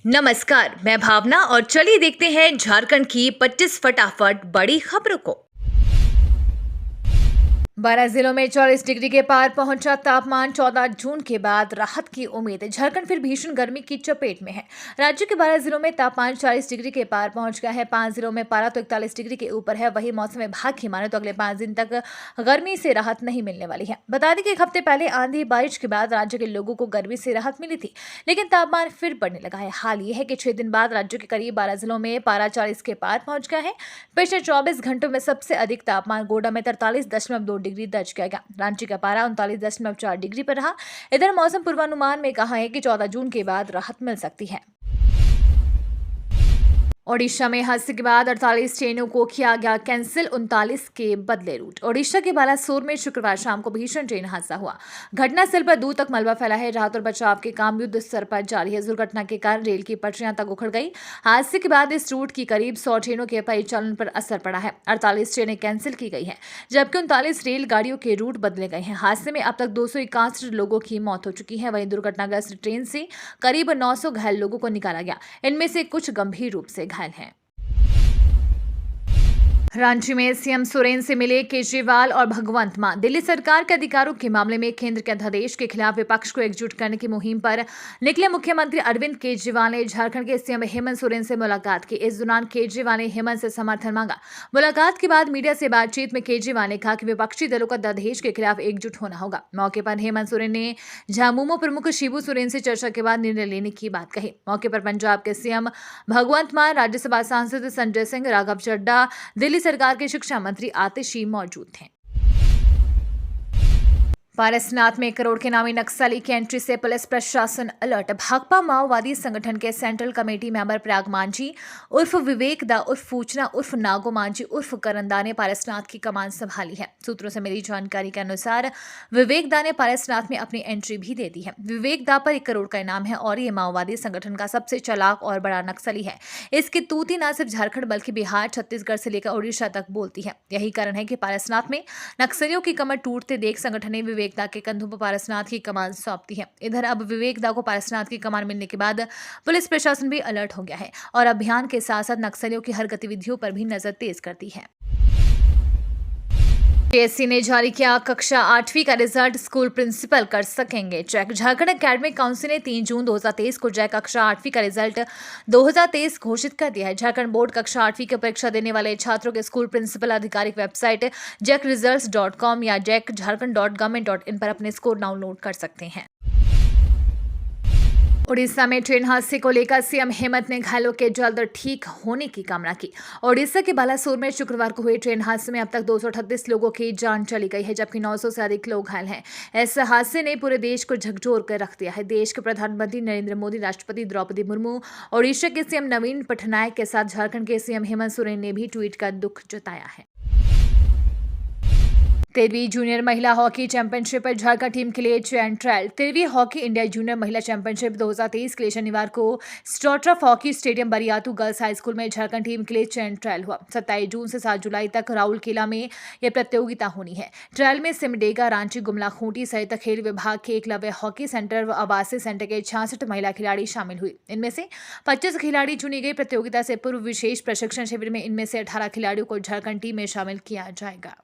नमस्कार, मैं भावना और चलिए देखते हैं झारखंड की 25 फटाफट बड़ी खबरों को। 12 जिलों में 40 डिग्री के पार पहुंचा तापमान। 14 जून के बाद राहत की उम्मीद। झारखंड फिर भीषण गर्मी की चपेट में है। राज्य के 12 जिलों में तापमान 40 डिग्री के पार पहुंच गया है। 5 जिलों में पारा तो 41 डिग्री के ऊपर है। वहीं मौसम विभाग की माने तो अगले 5 दिन तक गर्मी से राहत नहीं मिलने वाली है। बता दें कि एक हफ्ते पहले आंधी बारिश के बाद राज्य के लोगों को गर्मी से राहत मिली थी, लेकिन तापमान फिर बढ़ने लगा है। हाल ये है कि 6 दिन बाद राज्य के करीब 12 जिलों में पारा 40 के पार पहुंच गया है। पिछले 24 घंटों में सबसे अधिक तापमान गोड्डा में 43.2 डिग्री दर्ज किया गया। रांची का पारा 39.4 डिग्री पर रहा। इधर मौसम पूर्वानुमान में कहा है कि 14 जून के बाद राहत मिल सकती है। ओडिशा में हादसे के बाद 48 ट्रेनों को किया गया कैंसिल। 39 के बदले रूट। ओडिशा के बालासोर में शुक्रवार शाम को भीषण ट्रेन हादसा हुआ। घटनास्थल पर दूर तक मलबा फैला है। राहत और बचाव के काम युद्ध स्तर पर जारी है। दुर्घटना के कारण रेल की पटरियां तक उखड़ गई। हादसे के बाद इस रूट की करीब 100 ट्रेनों के परिचालन पर असर पड़ा है। 48 ट्रेनें कैंसिल की गई है, जबकि 39 रेलगाड़ियों के रूट बदले गए हैं। हादसे में अब तक 261 लोगों की मौत हो चुकी है। वहीं दुर्घटनाग्रस्त ट्रेन से करीब 900 घायल लोगों को निकाला गया। इनमें से कुछ गंभीर रूप से घायल हैं। रांची में सीएम सोरेन से मिले केजरीवाल और भगवंत मान। दिल्ली सरकार के अधिकारों के मामले में केंद्र के अध्यादेश के खिलाफ विपक्ष को एकजुट करने की मुहिम पर निकले मुख्यमंत्री अरविंद केजरीवाल ने झारखंड के सीएम हेमंत सोरेन से मुलाकात की। इस दौरान केजरीवाल ने हेमंत से समर्थन मांगा। मुलाकात के बाद मीडिया से बातचीत में केजरीवाल ने कहा कि विपक्षी दलों को अध्यादेश के खिलाफ एकजुट होना होगा। मौके पर हेमंत सोरेन ने झामुमो प्रमुख शिबू सोरेन से चर्चा के बाद निर्णय लेने की बात कही। मौके पर पंजाब के सीएम भगवंत मान, राज्यसभा सांसद संजय सिंह, राघव चड्ढा, दिल्ली सरकार के शिक्षा मंत्री आतिशी मौजूद थे। पारसनाथ में 1 करोड़ के नामी नक्सली की एंट्री से पुलिस प्रशासन अलर्ट। भाकपा माओवादी संगठन के central committee member Prayag Manjhi उर्फ विवेक दा उर्फ पूछना उर्फ नागो मांझी उर्फ करंदा ने पारसनाथ की कमान संभाली है। सूत्रों से मिली जानकारी के अनुसार विवेक दा ने पारसनाथ में अपनी एंट्री भी दे दी है। विवेक दा पर 1 करोड़ का इनाम है और ये माओवादी संगठन का सबसे चालाक और बड़ा नक्सली है। इसकी तूती न सिर्फ झारखंड बल्कि बिहार, छत्तीसगढ़ से लेकर उड़ीसा तक बोलती है। यही कारण है कि पारसनाथ में नक्सलियों की कमर टूटते देख संगठन ने विवेक दा के कंधों पर पारसनाथ की कमान सौंपती है। इधर अब विवेक दा को पारसनाथ की कमान मिलने के बाद पुलिस प्रशासन भी अलर्ट हो गया है और अभियान के साथ साथ नक्सलियों की हर गतिविधियों पर भी नजर तेज करती है। पीएससी ने जारी किया कक्षा 8वीं का रिजल्ट। स्कूल प्रिंसिपल कर सकेंगे चेक। झारखंड एकेडमिक काउंसिल ने 3 जून 2023 को जैक कक्षा 8वीं का रिजल्ट 2023 घोषित कर दिया है। झारखंड बोर्ड कक्षा 8वीं की परीक्षा देने वाले छात्रों के स्कूल प्रिंसिपल आधिकारिक वेबसाइट jekresults.com या jekjharkhand.government.in पर अपने स्कोर डाउनलोड कर सकते हैं। उड़ीसा में ट्रेन हादसे को लेकर सीएम हेमंत ने घायलों के जल्द ठीक होने की कामना की। उड़ीसा के बालासोर में शुक्रवार को हुए ट्रेन हादसे में अब तक 238 लोगों की जान चली गई है, जबकि 900 से अधिक लोग घायल हैं। इस हादसे ने पूरे देश को झकझोर कर रख दिया है। देश के प्रधानमंत्री नरेंद्र मोदी, राष्ट्रपति द्रौपदी मुर्मू, उड़ीसा के सीएम नवीन पटनायक के साथ झारखंड के सीएम हेमंत सोरेन ने भी ट्वीट कर दुख जताया है। 13वीं जूनियर महिला हॉकी चैंपियनशिप पर झारखंड टीम के लिए चयन ट्रायल। 13वीं हॉकी इंडिया जूनियर महिला चैंपियनशिप 2023 के लिए शनिवार को astroturf hockey stadium Bariatu girls high school में झारखंड टीम के लिए चयन ट्रायल हुआ। 27 जून से 7 जुलाई तक राउरकेला में यह प्रतियोगिता होनी है। ट्रायल में सिमडेगा, रांची, गुमला, खूंटी सहित खेल विभाग के एकलव्य हॉकी सेंटर व आवासीय सेंटर के 66 महिला खिलाड़ी शामिल हुई। इनमें से 25 खिलाड़ी चुनी गई। प्रतियोगिता से पूर्व विशेष प्रशिक्षण शिविर में इनमें से 18 खिलाड़ियों को झारखंड टीम में शामिल किया जाएगा।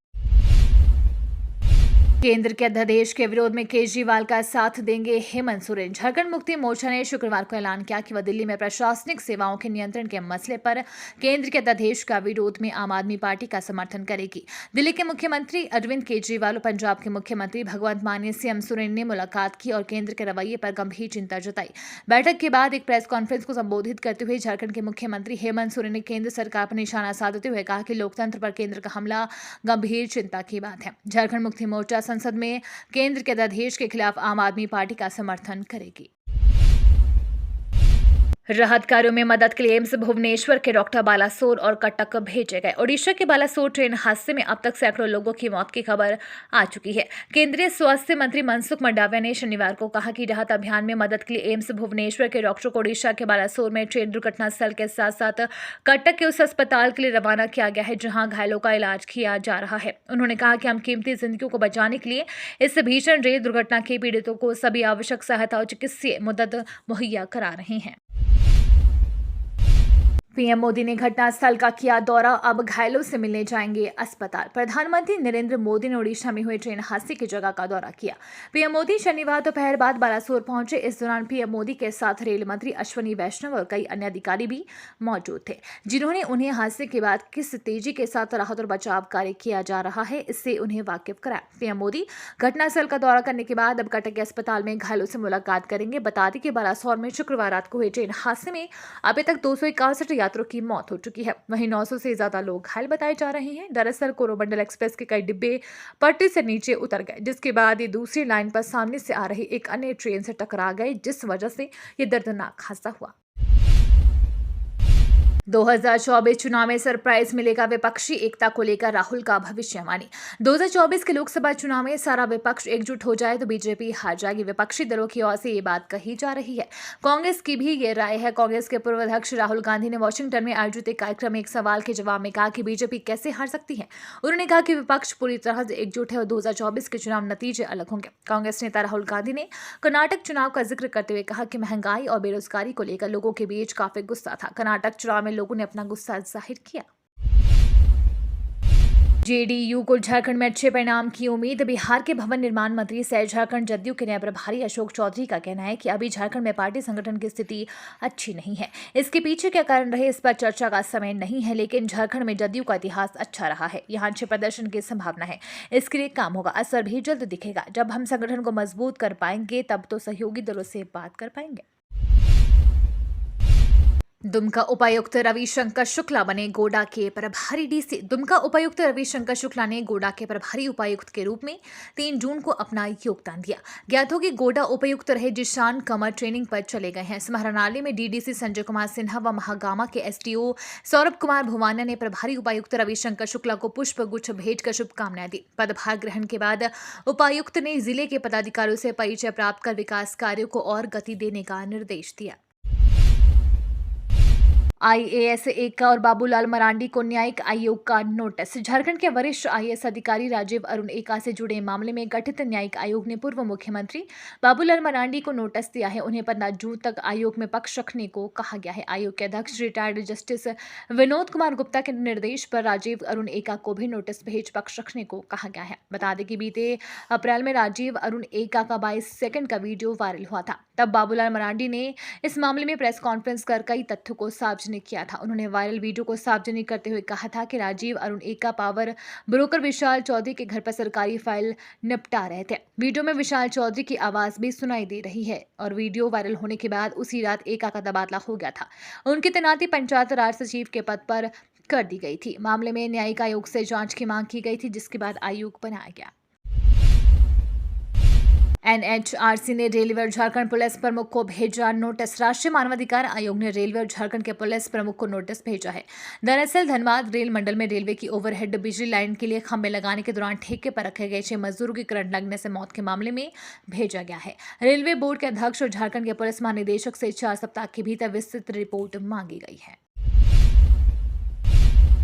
केंद्र के अध्यादेश के विरोध में केजरीवाल का साथ देंगे हेमंत सोरेन। झारखंड मुक्ति मोर्चा ने शुक्रवार को ऐलान किया कि वह दिल्ली में प्रशासनिक सेवाओं के नियंत्रण के मसले पर केंद्र के अध्यादेश का विरोध में आम आदमी पार्टी का समर्थन करेगी। दिल्ली के मुख्यमंत्री अरविंद केजरीवाल और पंजाब के मुख्यमंत्री भगवंत मान ने सीएम सोरेन ने मुलाकात की और केंद्र के रवैये पर गंभीर चिंता जताई। बैठक के बाद एक प्रेस कॉन्फ्रेंस को संबोधित करते हुए झारखंड के मुख्यमंत्री हेमंत सोरेन ने केंद्र सरकार पर निशाना साधते हुए कहा कि लोकतंत्र पर केंद्र का हमला गंभीर चिंता की बात है। झारखंड मुक्ति मोर्चा संसद में केंद्र के अध्यादेश के खिलाफ आम आदमी पार्टी का समर्थन करेगी। राहत कार्यों में मदद के लिए एम्स भुवनेश्वर के डॉक्टर बालासोर और कटक भेजे गए। ओडिशा के बालासोर ट्रेन हादसे में अब तक सैकड़ों लोगों की मौत की खबर आ चुकी है। केंद्रीय स्वास्थ्य मंत्री मनसुख मंडाविया ने शनिवार को कहा कि राहत अभियान में मदद के लिए एम्स भुवनेश्वर के डॉक्टरों को ओडिशा के बालासोर में ट्रेन दुर्घटना स्थल के साथ साथ कटक के उस अस्पताल के लिए रवाना किया गया है जहां घायलों का इलाज किया जा रहा है। उन्होंने कहा कि हम कीमती जिंदगियों को बचाने के लिए इस भीषण रेल दुर्घटना के पीड़ितों को सभी आवश्यक सहायता और चिकित्सीय मदद मुहैया करा रहे हैं। पीएम मोदी ने घटनास्थल का किया दौरा, अब घायलों से मिलने जाएंगे अस्पताल। प्रधानमंत्री नरेंद्र मोदी ने ओडिशा में हुए ट्रेन हादसे की जगह का दौरा किया। पीएम मोदी शनिवार दोपहर बाद बालासोर पहुंचे। इस दौरान पीएम मोदी के साथ रेल मंत्री अश्विनी वैष्णव और कई अन्य अधिकारी भी मौजूद थे, जिन्होंने उन्हें हादसे के बाद किस तेजी के साथ राहत और बचाव कार्य किया जा रहा है इससे उन्हें वाकिफ कराया। पीएम मोदी घटनास्थल का दौरा करने के बाद अब कटक के अस्पताल में घायलों से मुलाकात करेंगे। बता दें कि बालासोर में शुक्रवार रात को हुए ट्रेन हादसे में अभी तक 261 यात्रियों की मौत हो चुकी है। वहीं 900 से ज्यादा लोग घायल बताए जा रहे हैं। दरअसल कोरोमंडल एक्सप्रेस के कई डिब्बे पटरी से नीचे उतर गए, जिसके बाद ये दूसरी लाइन पर सामने से आ रही एक अन्य ट्रेन से टकरा गए, जिस वजह से ये दर्दनाक हादसा हुआ। 2024 चुनाव में सरप्राइज मिलेगा, विपक्षी एकता को लेकर राहुल का भविष्यवाणी। 2024 के लोकसभा चुनाव में सारा विपक्ष एकजुट हो जाए तो बीजेपी हार जाएगी। विपक्षी दलों की ओर से ये बात कही जा रही है। कांग्रेस की भी ये राय है। कांग्रेस के पूर्व अध्यक्ष राहुल गांधी ने वॉशिंगटन में आयोजित एक कार्यक्रम में एक सवाल के जवाब में कहा कि बीजेपी कैसे हार सकती है। उन्होंने कहा कि विपक्ष पूरी तरह से एकजुट है और 2024 के चुनाव नतीजे अलग होंगे। कांग्रेस नेता राहुल गांधी ने कर्नाटक चुनाव का जिक्र करते हुए कहा कि महंगाई और बेरोजगारी को लेकर लोगों के बीच काफी गुस्सा था। कर्नाटक चुनाव में लोगों ने अपना गुस्सा जाहिर किया। जेडीयू को झारखंड में अच्छे परिणाम की उम्मीद। बिहार के भवन निर्माण मंत्री सह झारखंड जदयू के नए प्रभारी अशोक चौधरी का कहना है कि अभी झारखंड में पार्टी संगठन की स्थिति अच्छी नहीं है। इसके पीछे क्या कारण रहे, इस पर चर्चा का समय नहीं है, लेकिन झारखंड में जदयू का इतिहास अच्छा रहा है। यहाँ अच्छे प्रदर्शन की संभावना है। इसके लिए काम होगा, असर भी जल्द दिखेगा। जब हम संगठन को मजबूत कर पाएंगे तब तो सहयोगी दलों से बात कर पाएंगे। दुमका उपायुक्त रविशंकर शुक्ला बने गोडा के प्रभारी डीसी। दुमका उपायुक्त रविशंकर शुक्ला ने गोडा के प्रभारी उपायुक्त के रूप में 3 जून को अपना योगदान दिया। ज्ञात हो कि गोडा उपायुक्त रहे जिशान कमर ट्रेनिंग पर चले गए हैं। समाहरणालय में डीडीसी संजय कुमार सिन्हा व महागामा के एसडीओ सौरभ कुमार भुवाना ने प्रभारी उपायुक्त रविशंकर शुक्ला को पुष्प गुच्छ भेंटकर शुभकामनाएं दी। पदभार ग्रहण के बाद उपायुक्त ने जिले के पदाधिकारियों से परिचय प्राप्त कर विकास कार्यों को और गति देने का निर्देश दिया। आईएएस एका और बाबूलाल मरांडी को न्यायिक आयोग का नोटिस। झारखंड के वरिष्ठ आईएएस अधिकारी राजीव अरुण एका से जुड़े मामले में गठित न्यायिक आयोग ने पूर्व मुख्यमंत्री बाबूलाल मरांडी को नोटिस दिया है। उन्हें 15 जून तक आयोग में पक्ष रखने को कहा गया है। आयोग के अध्यक्ष रिटायर्ड जस्टिस विनोद कुमार गुप्ता के निर्देश पर राजीव अरुण एका को भी नोटिस भेज पक्ष रखने को कहा गया है। बता दें कि बीते अप्रैल में राजीव अरुण एका का 22 सेकंड का वीडियो वायरल हुआ था। तब बाबूलाल मरांडी ने इस मामले में प्रेस कॉन्फ्रेंस कर कई तथ्यों को सार्वजनिक किया था। उन्होंने वायरल वीडियो को सार्वजनिक करते हुए कहा था कि राजीव अरुण एका पावर ब्रोकर विशाल चौधरी के घर पर सरकारी फाइल निपटा रहे थे। वीडियो में विशाल चौधरी की आवाज भी सुनाई दे रही है और वीडियो वायरल होने के बाद उसी रात एका का तबादला हो गया था। उनकी तैनाती पंचायत राज सचिव के पद पर कर दी गई थी। मामले में न्यायिक आयोग से जांच की मांग की गई थी, जिसके बाद आयोग बनाया गया। एनएचआरसी ने रेलवे और झारखंड पुलिस प्रमुख को भेजा नोटिस। राष्ट्रीय मानवाधिकार आयोग ने रेलवे और झारखंड के पुलिस प्रमुख को नोटिस भेजा है। दरअसल धनबाद रेल मंडल में रेलवे की ओवरहेड बिजली लाइन के लिए खंभे लगाने के दौरान ठेके पर रखे गए 6 मजदूरों की करंट लगने से मौत के मामले में भेजा गया है। रेलवे बोर्ड के अध्यक्ष और झारखंड के पुलिस महानिदेशक से 4 सप्ताह के भीतर विस्तृत रिपोर्ट मांगी गई है।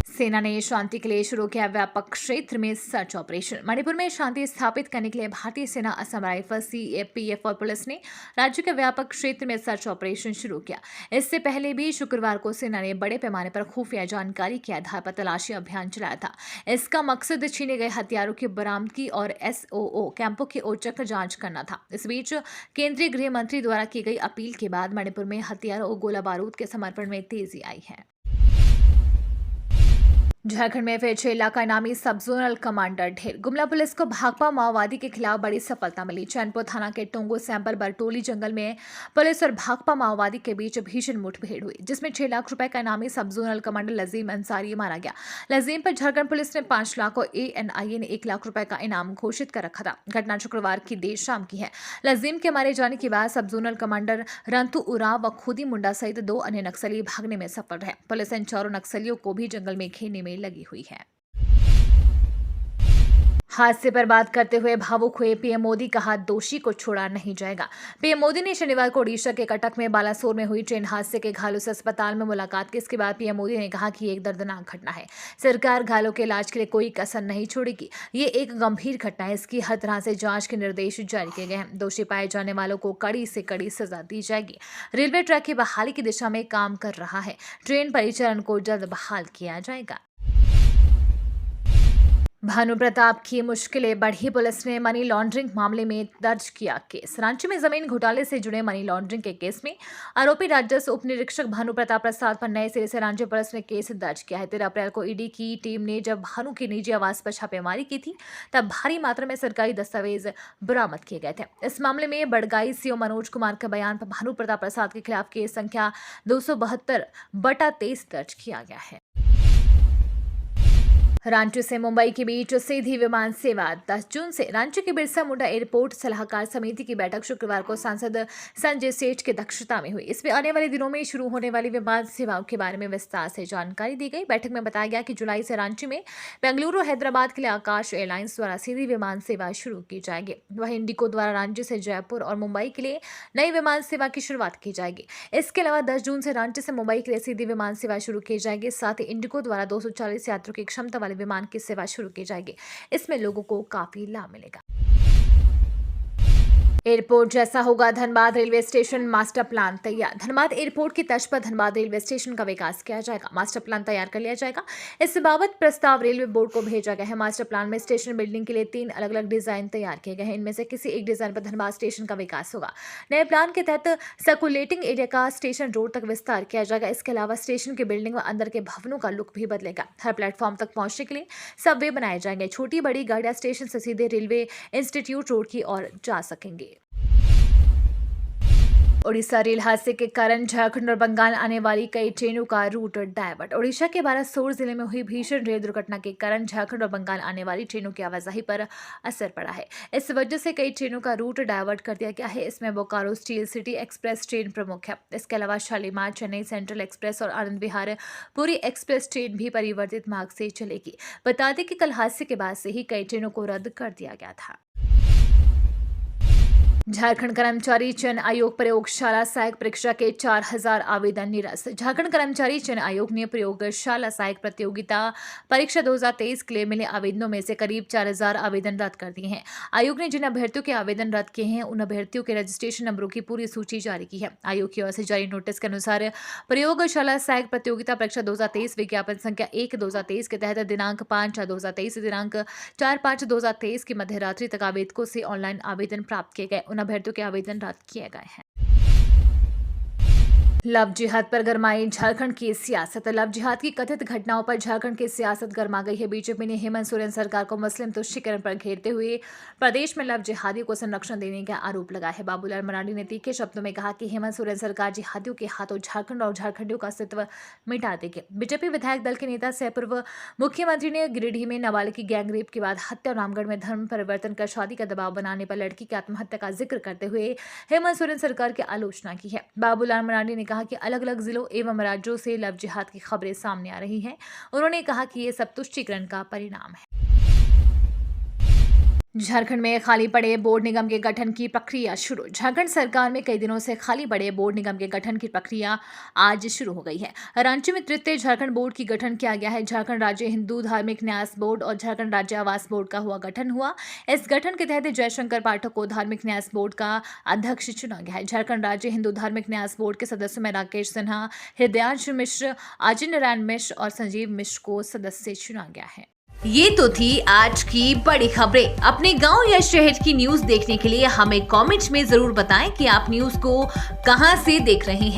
सेना ने शांति के लिए शुरू किया व्यापक क्षेत्र में सर्च ऑपरेशन। मणिपुर में शांति स्थापित करने के लिए भारतीय सेना, असम राइफल, सीएपीएफ और पुलिस ने राज्य के व्यापक क्षेत्र में सर्च ऑपरेशन शुरू किया। इससे पहले भी शुक्रवार को सेना ने बड़े पैमाने पर खुफिया जानकारी के आधार पर तलाशी अभियान चलाया था। इसका मकसद छीने गए हथियारों की बरामदगी और एसओओ कैंपों की औचक जांच करना था। इस बीच केंद्रीय गृह मंत्री द्वारा की गई अपील के बाद मणिपुर में हथियारों और गोला बारूद के समर्पण में तेजी आई है। झारखंड में फिर 6 इलाका इनामी सब जोनल कमांडर ढेर। गुमला पुलिस को भाकपा माओवादी के खिलाफ बड़ी सफलता मिली। चैनपुर थाना के टोंगो सैंपल बरटोली जंगल में पुलिस और भाकपा माओवादी के बीच भीषण मुठभेड़ हुई, जिसमें 6 लाख रुपए का इनामी सब जोनल कमांडर लजीम अंसारी मारा गया। लजीम पर झारखंड पुलिस ने 5 लाख और एएनआईए ने 1 लाख रुपए का इनाम घोषित कर रखा था। घटना शुक्रवार की देर शाम की है। लजीम के मारे जाने के बाद सब जोनल कमांडर रंतु उराव व खुदी मुंडा सहित 2 अन्य नक्सली भागने में सफल रहे। पुलिस इन चारों नक्सलियों को भी जंगल में घेरने में लगी हुई है। हादसे पर बात करते हुए भावुक हुए पीएम मोदी, कहा दोषी को छोड़ा नहीं जाएगा। पीएम मोदी ने शनिवार को ओडिशा के कटक में बालासोर में हुई ट्रेन हादसे के घायलों से अस्पताल में मुलाकात की। इसके बाद पीएम मोदी ने कहा कि ये एक दर्दनाक घटना है, सरकार घायलों के इलाज के लिए कोई कसर नहीं छोड़ेगी। ये एक गंभीर घटना है, इसकी हर तरह से जांच के निर्देश जारी किए गए हैं। दोषी पाए जाने वालों को कड़ी से कड़ी सजा दी जाएगी। रेलवे ट्रैक की बहाली की दिशा में काम कर रहा है, ट्रेन परिचालन को जल्द बहाल किया जाएगा। भानु प्रताप की मुश्किलें बढ़ी, पुलिस ने मनी लॉन्ड्रिंग मामले में दर्ज किया केस। रांची में जमीन घोटाले से जुड़े मनी लॉन्ड्रिंग के केस में आरोपी राजस्व उप निरीक्षक भानु प्रताप प्रसाद पर नए सिरे से रांची पुलिस ने केस दर्ज किया है। 13 अप्रैल को ईडी की टीम ने जब भानु की निजी आवास पर छापेमारी की थी, तब भारी मात्रा में सरकारी दस्तावेज बरामद किए गए थे। इस मामले में बड़गाई सीओ मनोज कुमार के बयान पर भानु प्रताप प्रसाद के खिलाफ केस संख्या 272/23 दर्ज किया गया है। रांची से मुंबई के बीच सीधी विमान सेवा 10 जून से। रांची के बिरसा मुंडा एयरपोर्ट सलाहकार समिति की बैठक शुक्रवार को सांसद संजय सेठ की अध्यक्षता में हुई। इसमें आने वाले दिनों में शुरू होने वाली विमान सेवाओं के बारे में विस्तार से जानकारी दी गई। बैठक में बताया गया कि जुलाई से रांची में बेंगलुरु हैदराबाद के लिए आकाश एयरलाइंस द्वारा सीधी विमान सेवा शुरू की जाएगी। वहीं इंडिगो द्वारा रांची से जयपुर और मुंबई के लिए नई विमान सेवा की शुरुआत की जाएगी। इसके अलावा 10 जून से रांची से मुंबई के लिए सीधी विमान सेवा शुरू की जाएगी। साथ ही इंडिगो द्वारा 240 यात्रियों की क्षमता वाले विमान की सेवा शुरू की जाएगी। इसमें लोगों को काफी लाभ मिलेगा। एयरपोर्ट जैसा होगा Dhanbad railway station, master plan तैयार। धनबाद एयरपोर्ट की तर्ज पर धनबाद रेलवे स्टेशन का विकास किया जाएगा। मास्टर प्लान तैयार कर लिया जाएगा। इस बाबत प्रस्ताव रेलवे बोर्ड को भेजा गया है। मास्टर प्लान में स्टेशन बिल्डिंग के लिए 3 अलग अलग डिजाइन तैयार किए गए हैं। इनमें से किसी एक डिजाइन पर धनबाद स्टेशन का विकास होगा। नए प्लान के तहत सर्कुलेटिंग एरिया का स्टेशन रोड तक विस्तार किया जाएगा। इसके अलावा स्टेशन की बिल्डिंग व अंदर के भवनों का लुक भी बदलेगा। हर प्लेटफॉर्म तक पहुंचने के लिए सबवे बनाए जाएंगे। छोटी बड़ी गाड़ियां स्टेशन से सीधे रेलवे इंस्टीट्यूट रोड की ओर जा सकेंगे। ओडिशा रेल हादसे के कारण झारखंड और बंगाल आने वाली कई ट्रेनों का रूट डायवर्ट। ओडिशा के बालासोर जिले में हुई भीषण रेल दुर्घटना के कारण झारखंड और बंगाल आने वाली ट्रेनों की आवाजाही पर असर पड़ा है। इस वजह से कई ट्रेनों का रूट डायवर्ट कर दिया गया है। इसमें Bokaro steel city express train प्रमुख है। इसके अलावा शालीमार, चेन्नई सेंट्रल एक्सप्रेस और आनंद विहार पुरी एक्सप्रेस ट्रेन भी परिवर्तित मार्ग से चलेगी। बता दें कि कल हादसे के बाद से ही कई ट्रेनों को रद्द कर दिया गया था। झारखंड कर्मचारी चयन आयोग प्रयोगशाला सहायक परीक्षा के 4000 आवेदन निरस्त। झारखंड कर्मचारी चयन आयोग ने प्रयोगशाला सहायक प्रतियोगिता परीक्षा 2023 के लिए मिले आवेदनों में से करीब 4000 आवेदन रद्द कर दिए हैं। आयोग ने जिन अभ्यर्थियों के आवेदन रद्द किए हैं, उन अभ्यर्थियों के रजिस्ट्रेशन नंबरों की पूरी सूची जारी की है। आयोग की ओर से जारी नोटिस के अनुसार प्रयोगशाला सहायक प्रतियोगिता परीक्षा 2023 विज्ञापन संख्या 1/2023 के तहत दिनांक 5/2023 से दिनांक 4/5/2023 की मध्य रात्रि तक आवेदकों से ऑनलाइन आवेदन प्राप्त किए गए। उन अभ्यर्थियों के आवेदन रद्द किए गए हैं। लव जिहाद पर गरमाई झारखंड की सियासत। लव जिहाद की कथित घटनाओं पर झारखंड की सियासत गरमा गई है। बीजेपी ने हेमंत सोरेन सरकार को मुस्लिम तुष्टीकरण पर घेरते हुए प्रदेश में लव जिहादियों को संरक्षण देने का आरोप लगाया है। बाबूलाल मरांडी ने तीखे शब्दों में कहा कि हेमंत सोरेन सरकार जिहादियों के हाथों झारखंड और झारखंडियों का अस्तित्व मिटा देगी। बीजेपी विधायक दल के नेता सह पूर्व मुख्यमंत्री ने गिरिडीह में नाबालिग की गैंगरेप के बाद हत्या और रामगढ़ में धर्म परिवर्तन कर शादी का दबाव बनाने पर लड़की की आत्महत्या का जिक्र करते हुए हेमंत सोरेन सरकार की आलोचना की है। बाबूलाल मरांडी ने कहा कि अलग अलग जिलों एवं राज्यों से लव जिहाद की खबरें सामने आ रही हैं। उन्होंने कहा कि ये सब तुष्टीकरण का परिणाम है। झारखंड में खाली पड़े बोर्ड निगम के गठन की प्रक्रिया शुरू। झारखंड सरकार में कई दिनों से खाली पड़े बोर्ड निगम के गठन की प्रक्रिया आज शुरू हो गई है। रांची में तृतीय झारखंड बोर्ड की गठन किया गया है। झारखंड राज्य हिंदू धार्मिक न्यास बोर्ड और झारखंड राज्य आवास बोर्ड का गठन हुआ। इस गठन के तहत जयशंकर पाठक को धार्मिक न्यास बोर्ड का अध्यक्ष चुना गया है। झारखंड राज्य हिंदू धार्मिक न्यास बोर्ड के सदस्यों में राकेश सिन्हा, हृदयांश मिश्र, अजय नारायण मिश्र और संजीव मिश्र को सदस्य चुना गया है। ये तो थी आज की बड़ी खबरें। अपने गांव या शहर की न्यूज देखने के लिए हमें कमेंट्स में जरूर बताएं कि आप न्यूज को कहां से देख रहे हैं।